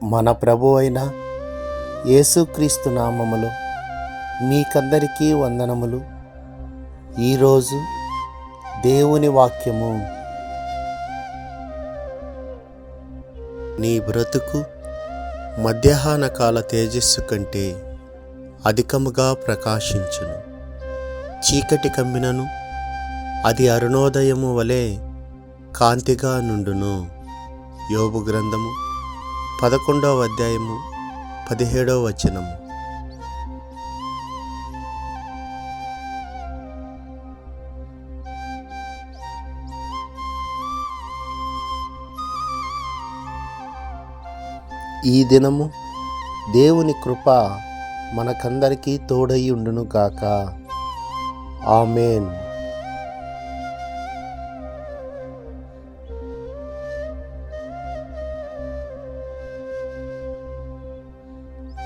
మన ప్రభు అయిన యేసుక్రీస్తు నామములో మీకందరికీ వందనములు. ఈరోజు దేవుని వాక్యము. నీ బ్రతుకు మధ్యాహ్న కాల తేజస్సు కంటే అధికముగా ప్రకాశించును. చీకటి కమ్మినను అది అరుణోదయము వలె కాంతిగా నుండును. యోబు గ్రంథము 11వ అధ్యాయము 17వ వచనము. ఈ దినము దేవుని కృప మనకందరికీ తోడై ఉండును గాక. ఆమేన్.